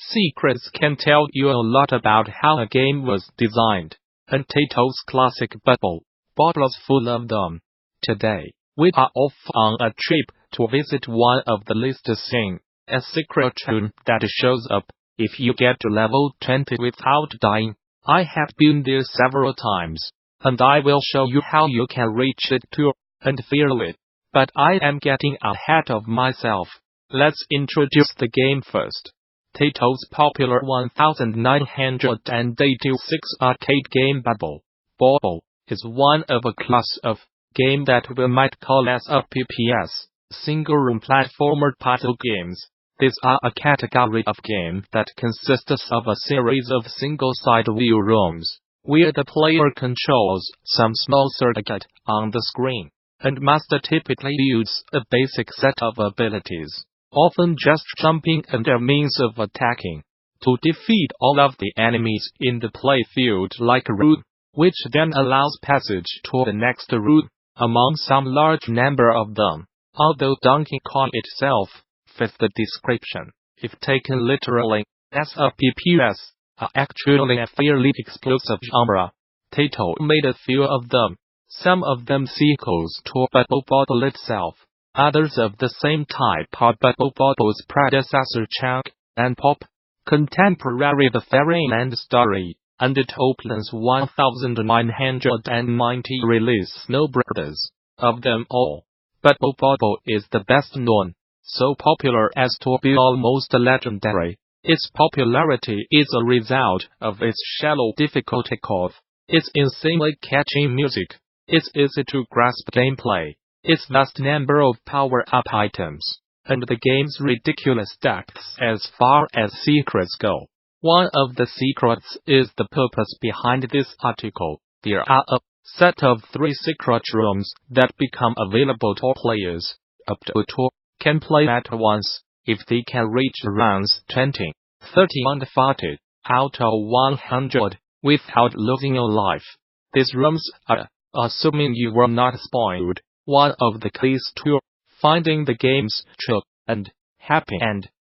Secrets can tell you a lot about how a game was designed, and Tato's classic bubble bottles full of them. Today, we are off on a trip to visit one of the least seen, a secret room that shows up if you get to level 20 without dying. I have been there several times, and I will show you how you can reach it too, and feel it. But I am getting ahead of myself. Let's introduce the game first. Tato's popular 1986 arcade game Bubble Bobble is one of a class of game that we might call as a PPS, single-room platformer puzzle games. These are a category of game that consists of a series of single-side view rooms, where the player controls some small circuit on the screen, and must typically use a basic set of abilities, often just jumping and a means of attacking, to defeat all of the enemies in the playfield like a route, which then allows passage to the next route, among some large number of them. Although Donkey Kong itself fits the description, if taken literally, as a PPS, are actually a fairly exclusive genre. Tato made a few of them, some of them sequels to Bubble Bobble itself. Others of the same type are Bubble Bobble's predecessor Chunk and Pop. Contemporary The Fairyland Story, and the Toplan's 1990 release Snow Brothers. Of them all, Bubble Bobble is the best known, so popular as to be almost legendary. Its popularity is a result of its shallow difficulty curve, its insanely catchy music, its easy-to-grasp gameplay, its vast number of power-up items, and the game's ridiculous depths as far as secrets go. One of the secrets is the purpose behind this article. There are a set of 3 secret rooms that become available to players. Up to 2 can play at once, if they can reach rounds 20, 30 and 40 out of 100 without losing your life. These rooms are, assuming you were not spoiled, one of the keys to finding the game's true and happy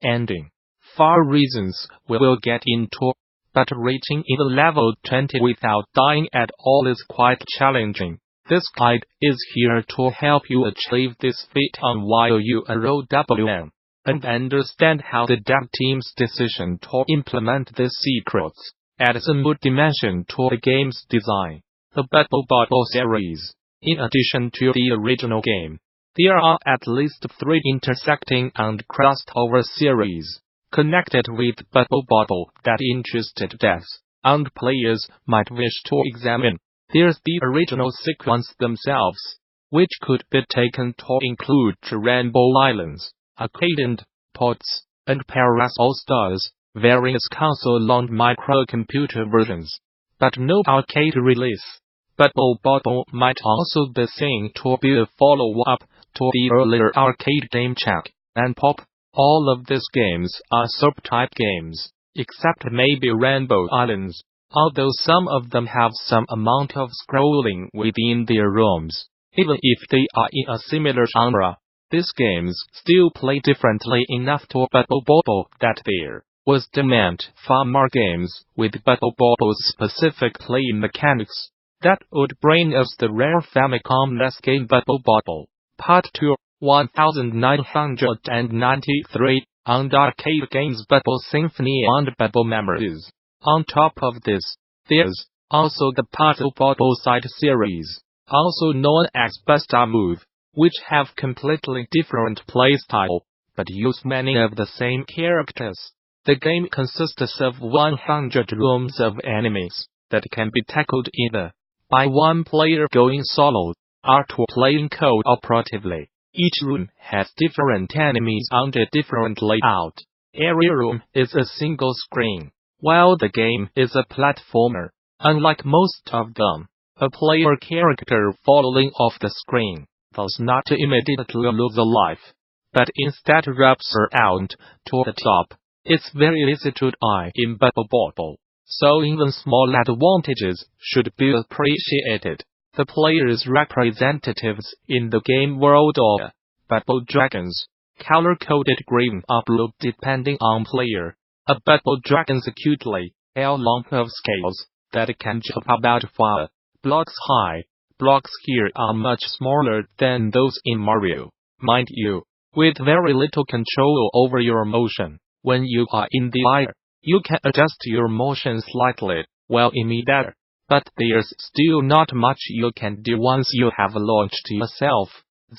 ending. For reasons we will get into, but reaching even level 20 without dying at all is quite challenging. This guide is here to help you achieve this feat on while you ROWM, and understand how the dev team's decision to implement these secrets adds a new dimension to the game's design. The Bubble Bobble series. In addition to the original game, there are at least 3 intersecting and crossed over series connected with Bubble Bobble that interested devs and players might wish to examine. There's the original sequence themselves, which could be taken to include Rainbow Islands, Arcade Pods, and Paras All-Stars, various console and microcomputer versions, but no arcade release. Bubble Bobble might also be seen to be a follow-up to the earlier arcade game Chunk and Pop. All of these games are sub-type games, except maybe Rainbow Islands, although some of them have some amount of scrolling within their rooms. Even if they are in a similar genre, these games still play differently enough to Bubble Bobble that there was demand for more games with Bubble Bobble's specific play mechanics. That would bring us the rare Famicom-less game Bubble Bobble, Part 2, 1993, and arcade games Bubble Symphony and Bubble Memories. On top of this, there's also the Puzzle Bobble side series, also known as Bust a Move, which have completely different playstyle, but use many of the same characters. The game consists of 100 rooms of enemies that can be tackled either by one player going solo, or 2 playing cooperatively. Each room has different enemies and a different layout. Every room is a single screen, while the game is a platformer. Unlike most of them, a player character falling off the screen does not immediately lose a life, but instead wraps around to the top. It's very easy to die in Bubble Bobble, so even small advantages should be appreciated. The player's representatives in the game world are Bubble Dragons, color-coded green or blue depending on player, A bubble dragon acutely a lump of scales that can jump about 5 blocks high. Blocks here are much smaller than those in Mario, mind you, with very little control over your motion. When you are in the air, you can adjust your motion slightly while in midair, but there's still not much you can do once you have launched yourself.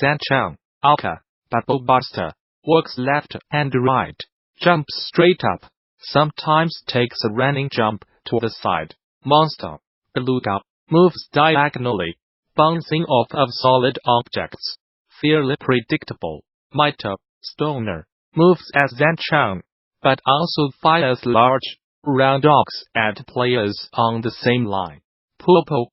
Zanchan, Alka, Bubble Buster, works left and right, jumps straight up, sometimes takes a running jump to the side. Monster, Beluga, moves diagonally, bouncing off of solid objects. Fairly predictable. Mita, Stoner, moves as Zanchan, but also fires large, round rocks at players on the same line. Purple,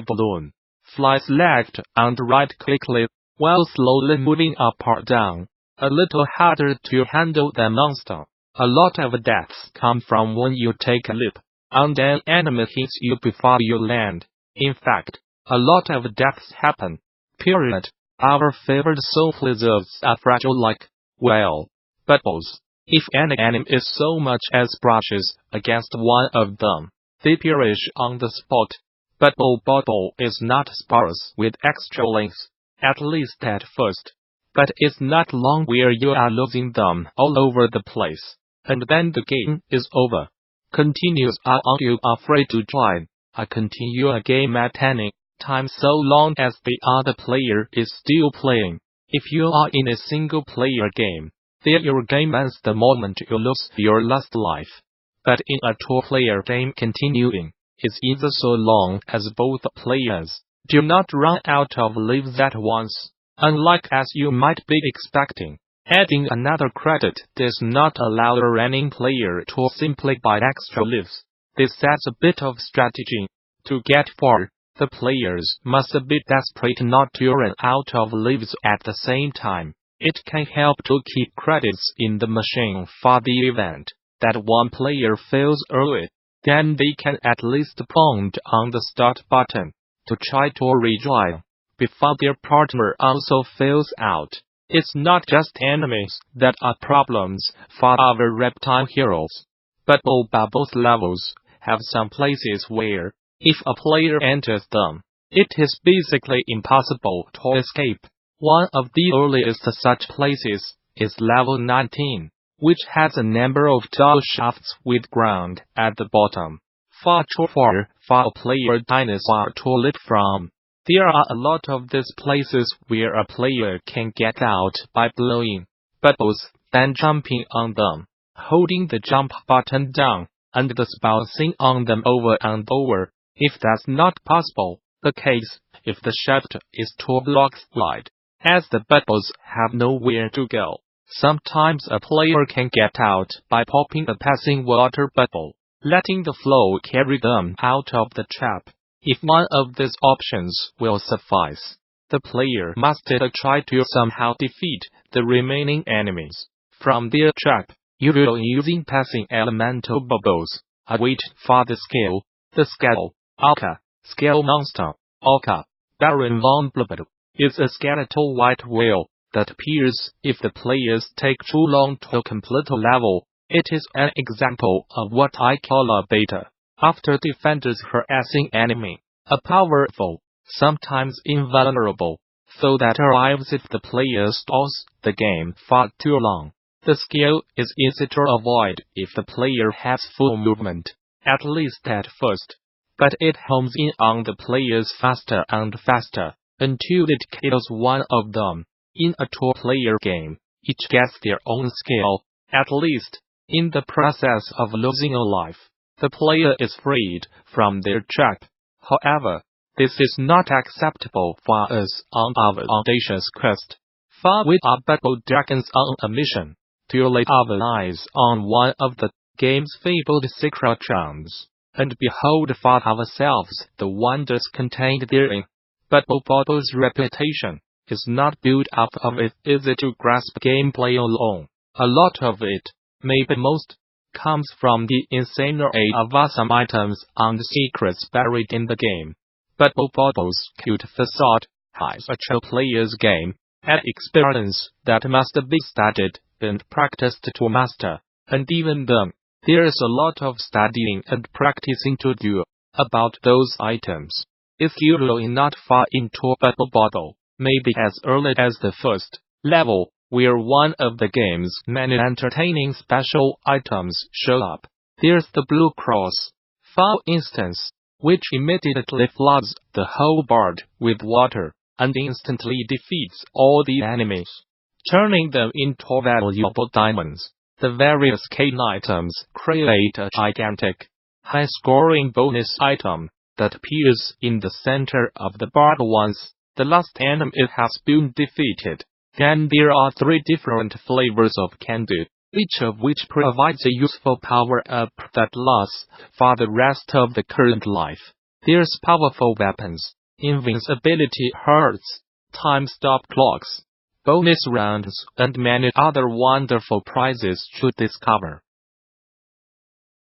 Balloon, flies left and right quickly, while slowly moving up or down. A little harder to handle than Monster. A lot of deaths come from when you take a leap, and an enemy hits you before you land. In fact, a lot of deaths happen. Period. Our favorite soul lizards are fragile like, well, bubbles. If an enemy is so much as brushes against one of them, they perish on the spot. Bubble is not sparse with extra length, at least at first. But it's not long where you are losing them all over the place, and then the game is over. Continues are you afraid to join. I continue a game at any time so long as the other player is still playing. If you are in a single-player game, then your game ends the moment you lose your last life. But in a two-player game, continuing is either so long as both players do not run out of lives at once. Unlike as you might be expecting, adding another credit does not allow the running player to simply buy extra lives. This adds a bit of strategy. To get far, the players must be desperate not to run out of lives at the same time. It can help to keep credits in the machine for the event that one player fails early. Then they can at least pound on the start button to try to rejoin before their partner also fails out. It's not just enemies that are problems for our reptile heroes. Bubbles levels have some places where, if a player enters them, it is basically impossible to escape. One of the earliest such places is level 19, which has a number of dual shafts with ground at the bottom. Far too far for a player dinosaur to leap from. There are a lot of these places where a player can get out by blowing bubbles, then jumping on them, holding the jump button down, and thus bouncing on them over and over. If that's not possible, the case, if the shaft is 2 blocks wide, as the bubbles have nowhere to go, sometimes a player can get out by popping a passing water bubble, letting the flow carry them out of the trap. If one of these options will suffice, the player must try to somehow defeat the remaining enemies from their trap, usually using passing elemental bubbles. I wait for the scale. The scale, Alka, scale monster, Alka, Baron von Blubber, is a skeletal white whale that appears if the players take too long to complete a level. It is an example of what I call a beta. After defenders harassing enemy, a powerful, sometimes invulnerable, so that arrives if the player stalls the game for too long. The skill is easy to avoid if the player has full movement, at least at first, but it homes in on the players faster and faster, until it kills one of them. In a two-player game, each gets their own skill, at least. In the process of losing a life, the player is freed from their trap. However, this is not acceptable for us on our audacious quest. For we are bubble dragons on a mission to lay our eyes on one of the game's fabled secretions, and behold for ourselves the wonders contained therein. Bubble's reputation is not built up of its easy-to-grasp gameplay alone. A lot of it, maybe most, comes from the insane array of awesome items and secrets buried in the game. Bubble's cute facade has a true player's game, an experience that must be studied and practiced to master, and even then, There's a lot of studying and practicing to do about those items. If you're not far into Bubble Bobble, maybe as early as the first level, where one of the game's many entertaining special items show up. There's the Blue Cross, for instance, which immediately floods the whole board with water and instantly defeats all the enemies, turning them into valuable diamonds. The various cane items create a gigantic, high-scoring bonus item that appears in the center of the board once the last enemy has been defeated. Then there are 3 different flavors of Candy, each of which provides a useful power-up that lasts for the rest of the current life. There's powerful weapons, invincibility hearts, time-stop clocks, bonus rounds, and many other wonderful prizes to discover.